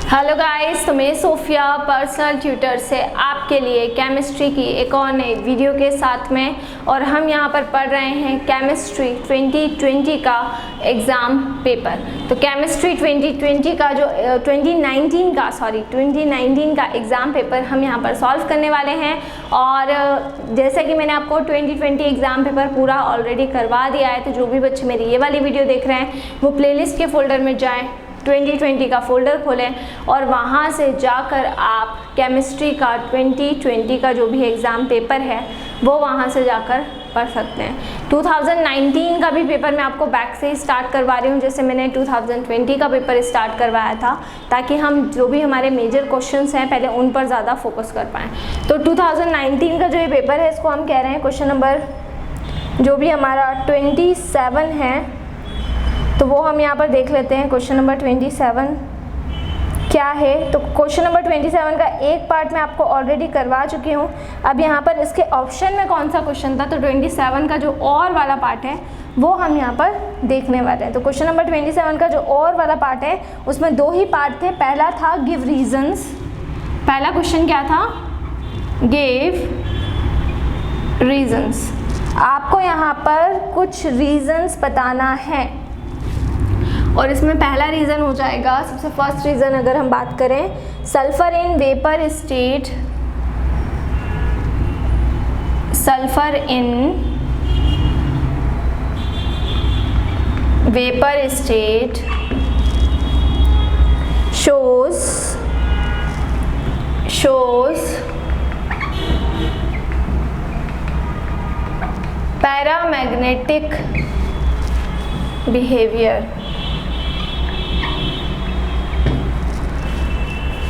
Hello guys, तो मैं Sophia personal tutor से आपके लिए केमिस्ट्री की एक और नई वीडियो के साथ में, और हम यहाँ पर पढ़ रहे हैं केमिस्ट्री 2020 का एग्ज़ाम पेपर। तो केमिस्ट्री 2020 का जो 2019 का एग्ज़ाम पेपर हम यहाँ पर सॉल्व करने वाले हैं। और जैसे कि मैंने आपको 2020 एग्ज़ाम पेपर पूरा ऑलरेडी करवा दिया है, तो जो भी बच्चे मेरी ये वाली वीडियो देख रहे हैं वो प्लेलिस्ट के फोल्डर में जाएँ, 2020 का फोल्डर खोलें और वहाँ से जाकर आप केमिस्ट्री का 2020 का जो भी एग्ज़ाम पेपर है वो वहाँ से जाकर पढ़ सकते हैं। 2019 का भी पेपर मैं आपको बैक से ही स्टार्ट करवा रही हूँ, जैसे मैंने 2020 का पेपर स्टार्ट करवाया था, ताकि हम जो भी हमारे मेजर क्वेश्चंस हैं पहले उन पर ज़्यादा फोकस कर पाएँ। तो 2019 का जो ये पेपर है इसको हम कह रहे हैं क्वेश्चन नंबर जो भी हमारा 27 है, तो वो हम यहाँ पर देख लेते हैं। क्वेश्चन नंबर 27 क्या है? तो क्वेश्चन नंबर 27 का एक पार्ट मैं आपको ऑलरेडी करवा चुकी हूँ। अब यहाँ पर इसके ऑप्शन में कौन सा क्वेश्चन था, तो 27 का जो और वाला पार्ट है वो हम यहाँ पर देखने वाले हैं। तो क्वेश्चन नंबर 27 का जो और वाला पार्ट है उसमें दो ही पार्ट थे। पहला था गिव रीजन्स। पहला क्वेश्चन क्या था? Give reasons. आपको यहाँ पर कुछ रीजन्स बताना है, और इसमें पहला रीज़न हो जाएगा, सबसे फर्स्ट रीज़न अगर हम बात करें, sulphur in vapour state, sulphur in vapour state shows paramagnetic behavior।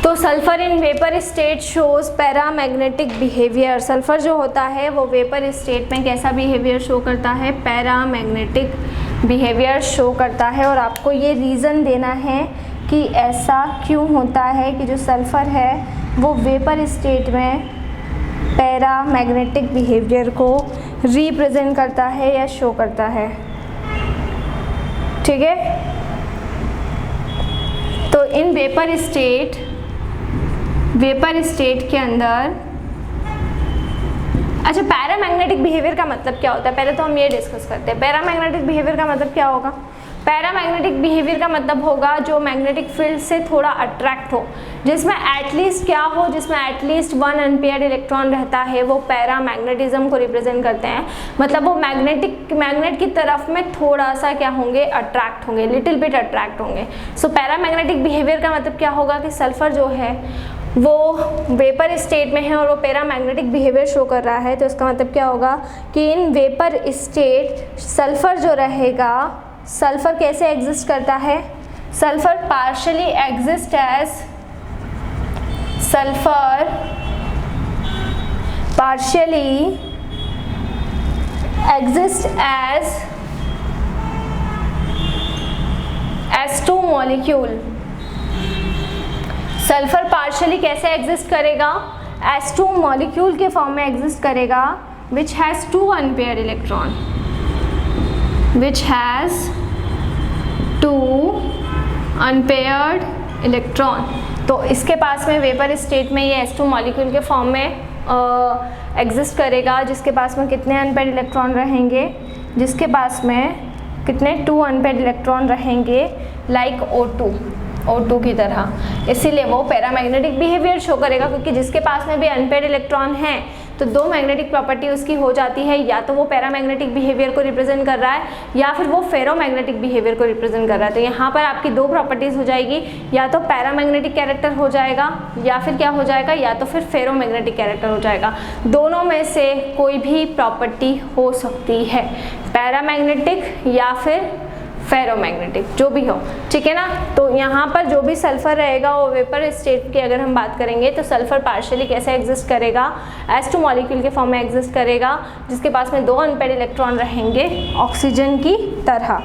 तो sulphur in vapour state shows paramagnetic behaviour. Sulphur जो होता है वो वेपर स्टेट में कैसा बिहेवियर शो करता है? पैरामैग्नेटिक बिहेवियर शो करता है। और आपको ये रीज़न देना है कि ऐसा क्यों होता है कि जो सल्फर है वो वेपर स्टेट में पैरामैग्नेटिक बिहेवियर को रिप्रेजेंट करता है या शो करता है। ठीक है, तो इन वेपर स्टेट के अंदर, अच्छा, पैरामैग्नेटिक बिहेवियर का मतलब क्या होता है? पहले तो हम ये डिस्कस करते हैं। पैरामैग्नेटिक बिहेवियर का मतलब क्या होगा? पैरामैग्नेटिक बिहेवियर का मतलब होगा जो मैग्नेटिक फील्ड से थोड़ा अट्रैक्ट हो, जिसमें एटलीस्ट क्या हो, जिसमें एटलीस्ट 1 अनपेयर्ड इलेक्ट्रॉन रहता है, वो पैरामैग्नेटिज्म को रिप्रेजेंट करते हैं। मतलब वो मैग्नेट की तरफ में थोड़ा सा क्या होंगे? अट्रैक्ट होंगे, लिटिल बिट अट्रैक्ट होंगे। सो पैरामैग्नेटिक बिहेवियर का मतलब क्या होगा कि सल्फर जो है वो वेपर स्टेट में है और वो पैरामैग्नेटिक बिहेवियर शो कर रहा है। तो इसका मतलब क्या होगा कि इन वेपर स्टेट सल्फर जो रहेगा, सल्फर कैसे एग्जिस्ट करता है? Sulphur partially exist as S2 molecule. Sulphur partially कैसे एग्जिस्ट करेगा? S2 मॉलिक्यूल के फॉर्म में एग्जिस्ट करेगा, which has 2 unpaired electron, which has 2 unpaired electron। तो इसके पास में वेपर स्टेट में ये S2 मॉलिक्यूल के फॉर्म में एग्जिस्ट करेगा, जिसके पास में कितने अनपेयर्ड इलेक्ट्रॉन रहेंगे? जिसके पास में कितने? 2 अनपेयर्ड इलेक्ट्रॉन रहेंगे, लाइक O2 की तरह। इसीलिए वो पैरामैग्नेटिक बिहेवियर शो करेगा, क्योंकि जिसके पास में भी अनपेयर्ड इलेक्ट्रॉन है तो दो मैग्नेटिक प्रॉपर्टी उसकी हो जाती है, या तो वो पैरामैग्नेटिक बिहेवियर को रिप्रेजेंट कर रहा है या फिर वो फेरोमैग्नेटिक बिहेवियर को रिप्रेजेंट कर रहा है। तो यहाँ पर आपकी दो प्रॉपर्टीज़ हो जाएगी, या तो पैरामैग्नेटिक कैरेक्टर हो जाएगा या फिर क्या हो जाएगा, या तो फिर फेरोमैग्नेटिक कैरेक्टर हो जाएगा। दोनों में से कोई भी प्रॉपर्टी हो सकती है, पैरामैग्नेटिक या फिर फेरोमैग्नेटिक, जो भी हो। ठीक है ना। तो यहाँ पर जो भी सल्फर रहेगा वो वेपर स्टेट की अगर हम बात करेंगे तो सल्फर पार्शियली कैसे एग्जिस्ट करेगा? S2 मॉलिक्यूल के फॉर्म में एग्जिस्ट करेगा, जिसके पास में 2 अनपेयर्ड इलेक्ट्रॉन रहेंगे ऑक्सीजन की तरह।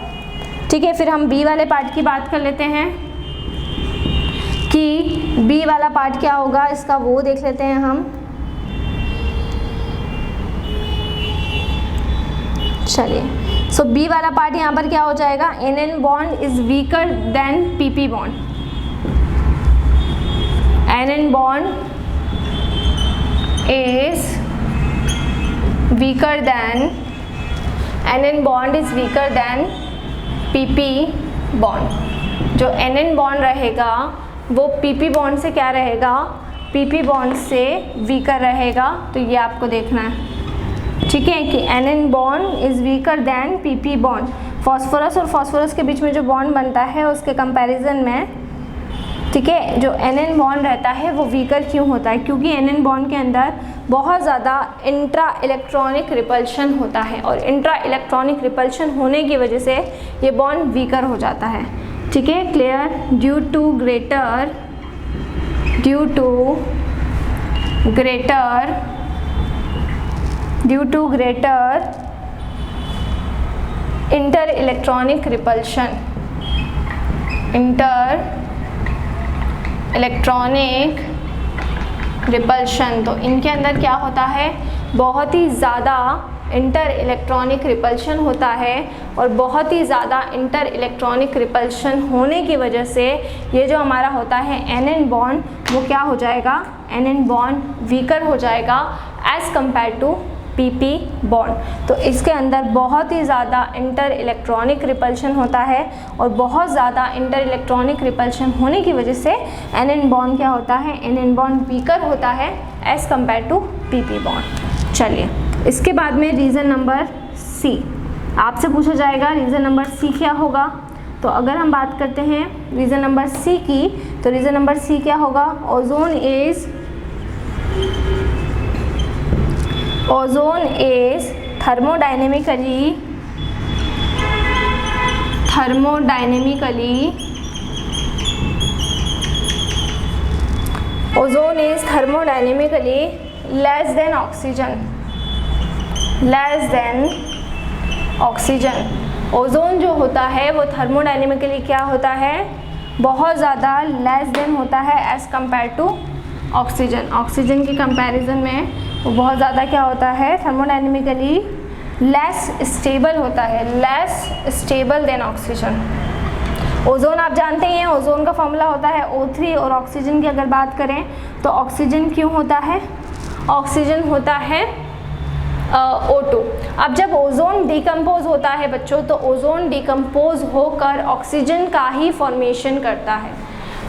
ठीक है, फिर हम बी वाले पार्ट की बात कर लेते हैं कि बी वाला पार्ट क्या होगा इसका, वो देख लेते हैं हम। चलिए, सो बी वाला पार्ट यहाँ पर क्या हो जाएगा, NN bond is weaker then PP bond. NN bond is weaker than PP bond। जो NN बॉन्ड रहेगा वो PP बॉन्ड से क्या रहेगा, PP बॉन्ड से वीकर रहेगा। तो ये आपको देखना है, ठीक है, कि NN bond is weaker then PP bond. Phosphorus और फॉस्फोरस के बीच में जो बॉन्ड बनता है उसके कंपैरिजन में, ठीक है, जो NN बॉन्ड रहता है वो वीकर क्यों होता है, क्योंकि NN बॉन्ड के अंदर बहुत ज़्यादा इंट्रा इलेक्ट्रॉनिक रिपल्शन होता है, और इंट्रा इलेक्ट्रॉनिक रिपल्शन होने की वजह से ये बॉन्ड वीकर हो जाता है, ठीक है, clear. Due to greater inter electronic repulsion, तो इनके अंदर क्या होता है, बहुत ही ज़्यादा इंटर इलेक्ट्रॉनिक रिपल्शन होता है, और बहुत ही ज़्यादा इंटर इलेक्ट्रॉनिक रिपल्शन होने की वजह से ये जो हमारा होता है NN बॉन्ड, वो क्या हो जाएगा, NN बॉन्ड वीकर हो जाएगा as compare to PP bond. तो इसके अंदर बहुत ही ज़्यादा इंटर इलेक्ट्रॉनिक रिपल्शन होता है, और बहुत ज़्यादा इंटर इलेक्ट्रॉनिक रिपल्शन होने की वजह से NN बॉन्ड क्या होता है, NN बॉन्ड वीकर होता है as compare to PP bond. चलिए, इसके बाद में रीज़न नंबर C आपसे पूछा जाएगा, रीज़न नंबर C क्या होगा। तो अगर हम बात करते हैं रीज़न नंबर C की, तो रीज़न नंबर C क्या होगा, ozone is thermodynamically less than oxygen। Ozone जो होता है वो थर्मोडाइनेमिकली क्या होता है, बहुत ज़्यादा लेस देन होता है as compare to oxygen. Oxygen के कंपैरिजन में वो बहुत ज़्यादा क्या होता है, थर्मोडाइनेमिकली लेस स्टेबल होता है, less stable then oxygen. Ozone आप जानते हैं, ओजोन का फॉर्मूला होता है O3, और ऑक्सीजन की अगर बात करें तो ऑक्सीजन क्यों होता है, ऑक्सीजन होता है O2। अब जब ओजोन डिकम्पोज होता है बच्चों, तो ओजोन डिकम्पोज होकर ऑक्सीजन का ही फॉर्मेशन करता है।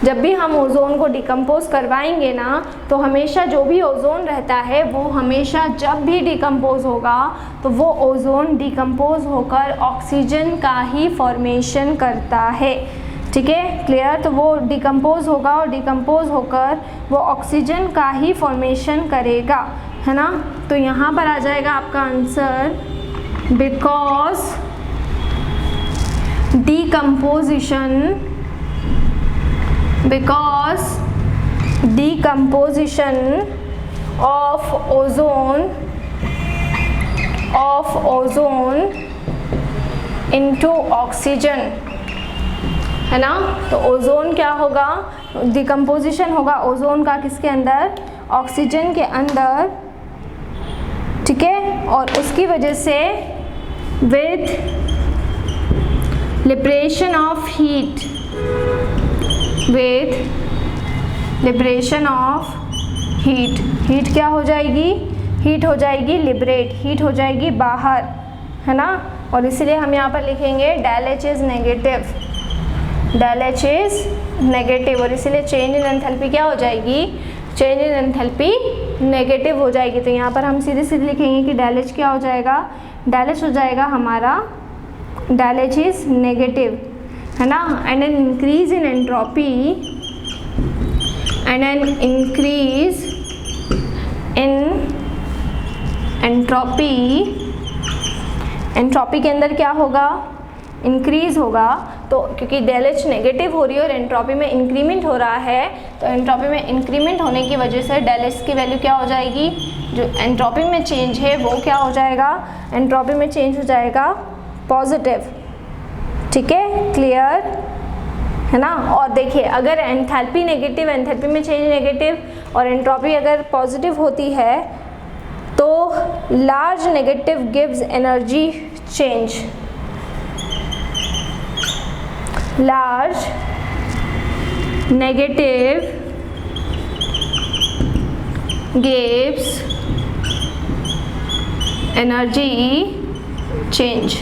जब भी हम ओजोन को डिकम्पोज करवाएंगे ना, तो हमेशा जो भी ओजोन रहता है वो हमेशा जब भी डिकम्पोज होगा तो वो ओजोन डिकम्पोज होकर ऑक्सीजन का ही फॉर्मेशन करता है, ठीक है, क्लियर। तो वो डिकम्पोज होगा और डिकम्पोज होकर वो ऑक्सीजन का ही फॉर्मेशन करेगा, है ना। तो यहाँ पर आ जाएगा आपका answer, because decomposition of ozone into oxygen, है ना। तो ओजोन क्या होगा, डिकम्पोजिशन होगा ओजोन का किसके अंदर, ऑक्सीजन के अंदर, ठीक है, और उसकी वजह से with liberation of heat, heat क्या हो जाएगी, हीट हो जाएगी लिबरेट, हीट हो जाएगी बाहर, है ना। और इसलिए हम यहाँ पर लिखेंगे डेल H इज़ नेगेटिव, और इसलिए चेंज इन एंथैल्पी क्या हो जाएगी, चेंज इन एंथैल्पी नेगेटिव हो जाएगी। तो यहाँ पर हम सीधे सीधे लिखेंगे कि डेल H क्या हो जाएगा, डेल H हो जाएगा हमारा, डेल H इज़ नेगेटिव, है ना। And an increase in entropy के अंदर क्या होगा, इंक्रीज होगा। तो क्योंकि डेल H नेगेटिव हो रही है और एंट्रोपी में इंक्रीमेंट हो रहा है, तो एंट्रोपी में इंक्रीमेंट होने की वजह से डेल H की वैल्यू क्या हो जाएगी, जो एंट्रोपी में चेंज है वो क्या हो जाएगा, एंट्रोपी में चेंज हो जाएगा पॉजिटिव, ठीक है, क्लियर, है ना। और देखिए, अगर एंथैल्पी नेगेटिव, एंथैल्पी में चेंज नेगेटिव, और एंट्रोपी अगर पॉजिटिव होती है तो large negative gives energy change, large negative gives energy change.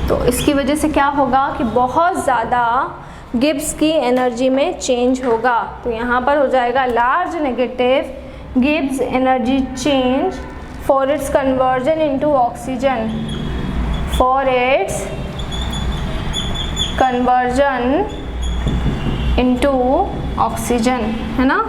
तो इसकी वजह से क्या होगा कि बहुत ज़्यादा गिब्स की एनर्जी में चेंज होगा। तो यहाँ पर हो जाएगा large negative Gibbs energy change for its conversion into oxygen, for its conversion into oxygen, है ना।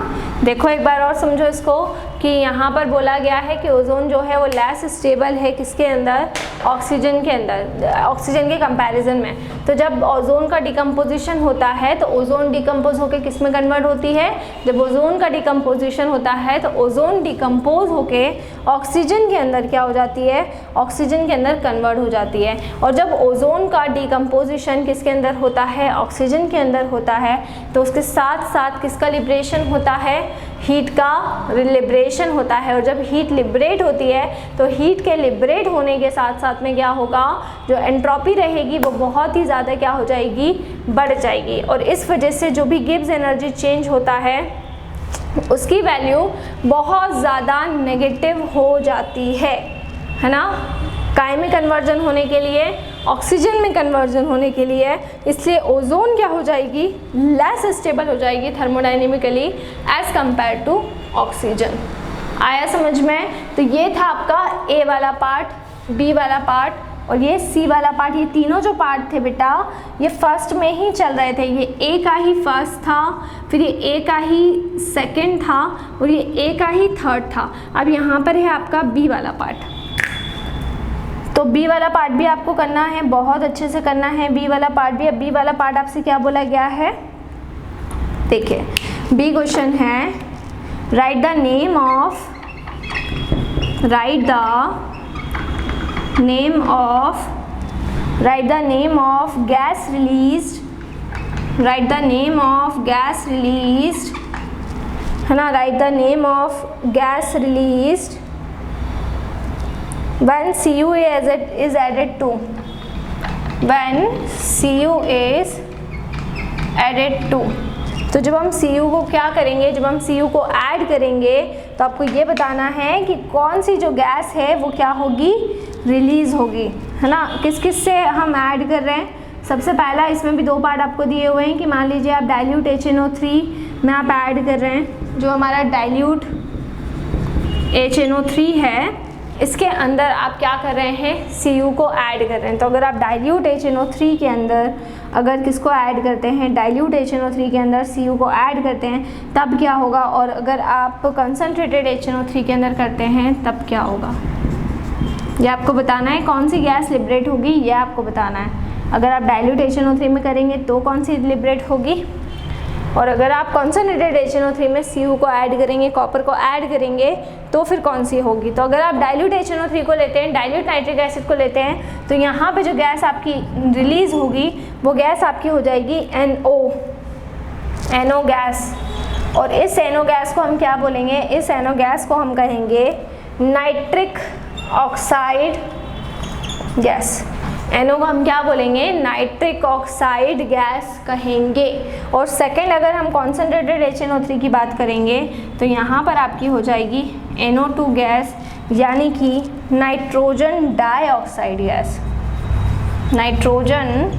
देखो एक बार और समझो इसको कि यहाँ पर बोला गया है कि ओजोन जो है वो लेस स्टेबल है किसके अंदर, ऑक्सीजन के अंदर, ऑक्सीजन के कंपैरिजन में। तो जब ओजोन का डिकम्पोजिशन होता है तो ओजोन डिकम्पोज होकर किस में कन्वर्ट होती है, जब ओजोन का डिकम्पोजिशन होता है तो ओजोन डिकम्पोज होके ऑक्सीजन के अंदर क्या हो जाती है, ऑक्सीजन के अंदर कन्वर्ट हो जाती है। और जब ओजोन का डिकम्पोजिशन किसके अंदर होता है, ऑक्सीजन के अंदर होता है, तो उसके साथ साथ किसका लिबरेशन होता है, हीट का लिबरेशन होता है। और जब हीट लिबरेट होती है तो हीट के लिबरेट होने के साथ साथ में क्या होगा, जो एंट्रोपी रहेगी वो बहुत ही ज़्यादा क्या हो जाएगी, बढ़ जाएगी। और इस वजह से जो भी गिब्स एनर्जी चेंज होता है उसकी वैल्यू बहुत ज़्यादा नेगेटिव हो जाती है ना। काय में कन्वर्जन होने के लिए, ऑक्सीजन में कन्वर्जन होने के लिए, इसलिए ओजोन क्या हो जाएगी, लेस स्टेबल हो जाएगी thermodynamically as compare to oxygen. आया समझ में। तो ये था आपका ए वाला पार्ट, बी वाला पार्ट और ये सी वाला पार्ट। ये तीनों जो पार्ट थे बेटा ये फर्स्ट में ही चल रहे थे। ये ए का ही फर्स्ट था, फिर ये ए का ही सेकंड था और ये ए का ही थर्ड था। अब यहाँ पर है आपका बी वाला पार्ट। तो बी वाला पार्ट भी आपको करना है, बहुत अच्छे से करना है बी वाला पार्ट भी। अब बी वाला पार्ट आपसे क्या बोला गया है, देखिए बी क्वेश्चन है right the name of, right the name of, right the name of gas released, right the name of gas released, है ना, right the name of gas released when Cu is added to, when Cu is added to। तो जब हम Cu को क्या करेंगे, जब हम Cu को ऐड करेंगे तो आपको ये बताना है कि कौन सी जो गैस है वो क्या होगी, रिलीज़ होगी, है ना। किस किस से हम ऐड कर रहे हैं, सबसे पहला इसमें भी दो पार्ट आपको दिए हुए हैं कि मान लीजिए आप डाइल्यूट HNO3 में आप ऐड कर रहे हैं, जो हमारा डाइल्यूट HNO3 है इसके अंदर आप क्या कर रहे हैं, Cu को ऐड कर रहे हैं। तो अगर आप डाइल्यूट HNO3 के अंदर अगर किसको ऐड करते हैं, डाइल्यूट HNO3 के अंदर Cu को ऐड करते हैं तब क्या होगा, और अगर आप कंसनट्रेटेड HNO3 के अंदर करते हैं तब क्या होगा, ये आपको बताना है। कौन सी गैस लिबरेट होगी ये आपको बताना है। अगर आप डाइल्यूट HNO3 में करेंगे तो कौन सी लिबरेट होगी, और अगर आप कॉन्सनट्रेटेड HNO3 में Cu को ऐड करेंगे, कॉपर को ऐड करेंगे तो फिर कौन सी होगी। तो अगर आप डाइल्यूट HNO3 को लेते हैं, डाइल्यूट नाइट्रिक एसिड को लेते हैं, तो यहाँ पे जो गैस आपकी रिलीज़ होगी वो गैस आपकी हो जाएगी NO गैस। और इस NO गैस को हम क्या बोलेंगे, इस NO गैस को हम कहेंगे नाइट्रिक ऑक्साइड गैस। NO को हम क्या बोलेंगे, नाइट्रिक ऑक्साइड गैस कहेंगे। और सेकंड अगर हम कॉन्सनट्रेटेड HNO3 की बात करेंगे तो यहाँ पर आपकी हो जाएगी NO2 गैस, यानी कि nitrogen dioxide gas, nitrogen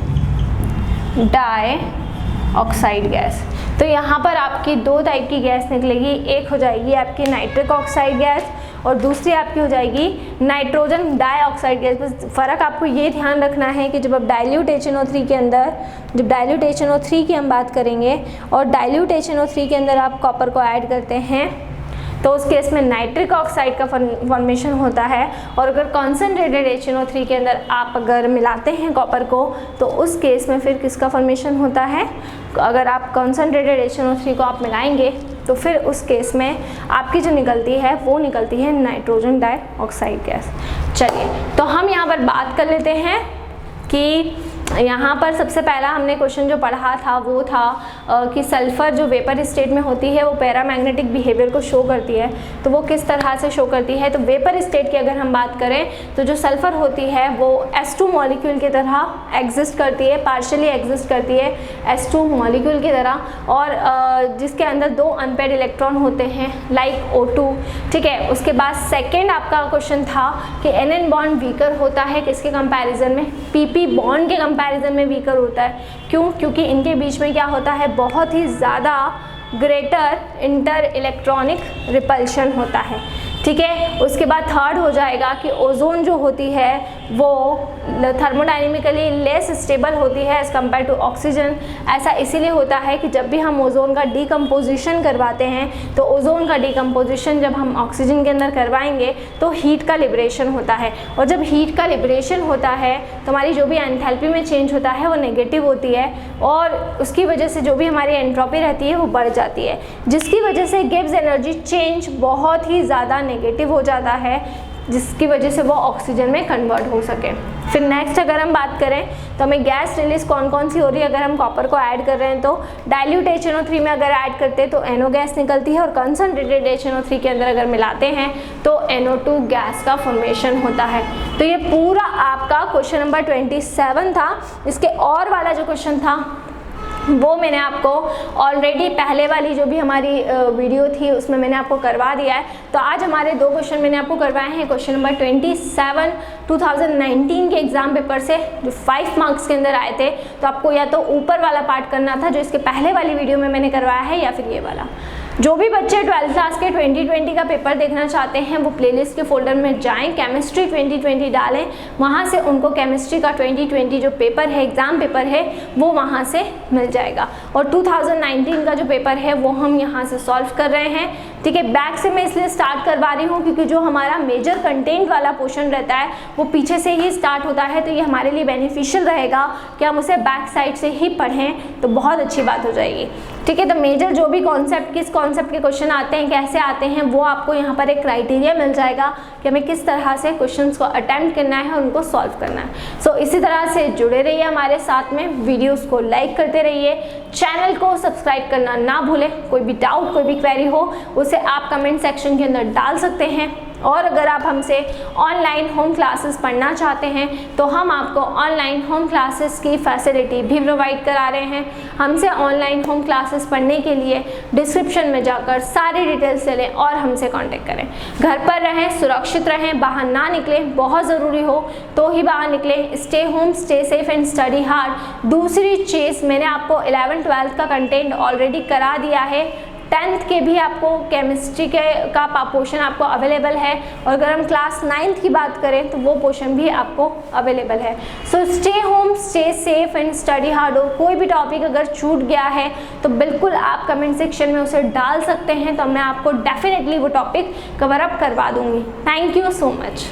dioxide gas. तो यहाँ पर आपकी दो टाइप की गैस निकलेगी, एक हो जाएगी आपकी नाइट्रिक ऑक्साइड गैस और दूसरी आपकी हो जाएगी नाइट्रोजन डाइऑक्साइड गैस। बस फ़र्क आपको ये ध्यान रखना है कि जब आप डाइल्यूट HNO3 के अंदर, जब डाइल्यूट HNO3 की हम बात करेंगे और डाइल्यूट HNO3 के अंदर आप कॉपर को ऐड करते हैं तो उस केस में नाइट्रिक ऑक्साइड का फॉर्मेशन होता है। और अगर कॉन्सनट्रेटेड HNO3 के अंदर आप अगर मिलाते हैं कॉपर को तो उस केस में फिर किसका फॉर्मेशन होता है, अगर आप कॉन्सनट्रेटेड HNO3 को आप मिलाएंगे तो फिर उस केस में आपकी जो निकलती है वो निकलती है नाइट्रोजन डाइऑक्साइड गैस। चलिए तो हम यहाँ पर बात कर लेते हैं कि यहाँ पर सबसे पहला हमने क्वेश्चन जो पढ़ा था वो था कि सल्फ़र जो वेपर स्टेट में होती है वो पैरामैग्नेटिक बिहेवियर को शो करती है। तो वो किस तरह से शो करती है? तो वेपर स्टेट की अगर हम बात करें तो जो सल्फ़र होती है वो S2 मॉलिक्यूल की तरह एग्जिस्ट करती है, पार्शियली एग्जिस्ट करती है S2 मॉलिक्यूल की तरह, और जिसके अंदर 2 अनपेयर्ड इलेक्ट्रॉन होते हैं लाइक O2। ठीक है, उसके बाद सेकेंड आपका क्वेश्चन था कि NN बॉन्ड वीकर होता है किसके कंपैरिजन में? PP बॉन्ड के कंपैरिजन में वीकर होता है। क्यों? क्योंकि इनके बीच में क्या होता है, बहुत ही ज़्यादा ग्रेटर इंटर इलेक्ट्रॉनिक रिपल्शन होता है। ठीक है, उसके बाद थर्ड हो जाएगा कि ओजोन जो होती है वो थर्मोडाइनमिकली लेस स्टेबल होती है एज़ कम्पेयर टू ऑक्सीजन। ऐसा इसीलिए होता है कि जब भी हम ओजोन का डीकम्पोजिशन करवाते हैं तो ओजोन का डीकम्पोजिशन जब हम ऑक्सीजन के अंदर करवाएंगे तो हीट का लिबरेशन होता है, और जब हीट का लिबरेशन होता है तो हमारी जो भी एंथैल्पी में चेंज होता है वो नेगेटिव होती है, और उसकी वजह से जो भी हमारी एंट्रोपी रहती है वो बढ़ जाती है, जिसकी वजह से गिब्स एनर्जी चेंज बहुत ही ज़्यादा नेगेटिव हो जाता है, जिसकी वजह से वो ऑक्सीजन में कन्वर्ट हो सके। फिर नेक्स्ट अगर हम बात करें तो हमें गैस रिलीज कौन कौन सी हो रही है? अगर हम कॉपर को ऐड कर रहे हैं तो डाइल्यूट HNO3 में अगर ऐड करते हैं तो NO गैस निकलती है, और कंसनट्रेटेड HNO3 के अंदर अगर मिलाते हैं तो NO2 गैस का फॉर्मेशन होता है। तो ये पूरा आपका क्वेश्चन नंबर 27 था। इसके और वाला जो क्वेश्चन था वो मैंने आपको ऑलरेडी पहले वाली जो भी हमारी वीडियो थी उसमें मैंने आपको करवा दिया है। तो आज हमारे 2 क्वेश्चन मैंने आपको करवाए हैं। क्वेश्चन नंबर 27 2019 के एग्जाम पेपर से जो 5 मार्क्स के अंदर आए थे, तो आपको या तो ऊपर वाला पार्ट करना था जो इसके पहले वाली वीडियो में मैंने करवाया है, या फिर ये वाला। जो भी बच्चे 12th क्लास के 2020 का पेपर देखना चाहते हैं वो प्लेलिस्ट के फोल्डर में जाएं, केमिस्ट्री 2020 डालें, वहाँ से उनको केमिस्ट्री का 2020 जो पेपर है, एग्ज़ाम पेपर है, वो वहाँ से मिल जाएगा। और 2019 का जो पेपर है वो हम यहाँ से सॉल्व कर रहे हैं। ठीक है, बैक से मैं इसलिए स्टार्ट करवा रही हूँ क्योंकि जो हमारा मेजर कंटेंट वाला पोर्शन रहता है वो पीछे से ही स्टार्ट होता है, तो ये हमारे लिए बेनिफिशियल रहेगा कि हम उसे बैक साइड से ही पढ़ें, तो बहुत अच्छी बात हो जाएगी। ठीक है, तो मेजर जो भी कॉन्सेप्ट, किस कॉन्सेप्ट के क्वेश्चन आते हैं, कैसे आते हैं, वो आपको यहाँ पर एक क्राइटेरिया मिल जाएगा कि हमें किस तरह से क्वेश्चंस को अटेम्प्ट करना है, उनको सॉल्व करना है। सो इसी तरह से जुड़े रहिए हमारे साथ में, वीडियोस को लाइक करते रहिए, चैनल को सब्सक्राइब करना ना भूलें। कोई भी डाउट, कोई भी क्वेरी हो उसे आप कमेंट सेक्शन के अंदर डाल सकते हैं। और अगर आप हमसे ऑनलाइन होम क्लासेस पढ़ना चाहते हैं तो हम आपको ऑनलाइन होम क्लासेस की फैसिलिटी भी प्रोवाइड करा रहे हैं। हमसे ऑनलाइन होम क्लासेस पढ़ने के लिए डिस्क्रिप्शन में जाकर सारी डिटेल्स ले लें और हमसे कांटेक्ट करें। घर पर रहें, सुरक्षित रहें, बाहर ना निकलें, बहुत ज़रूरी हो तो ही बाहर निकलें। Stay home, stay safe and study hard. दूसरी चीज़, मैंने आपको 11th 12th का कंटेंट ऑलरेडी करा दिया है। 10th के भी आपको केमिस्ट्री का पोर्शन आपको अवेलेबल है, और अगर हम क्लास 9th की बात करें तो वो पोर्शन भी आपको अवेलेबल है। So stay home, stay safe and study hard. कोई भी टॉपिक अगर छूट गया है तो बिल्कुल आप कमेंट सेक्शन में उसे डाल सकते हैं, तो मैं आपको डेफिनेटली वो टॉपिक कवर अप करवा दूंगी। Thank you so much.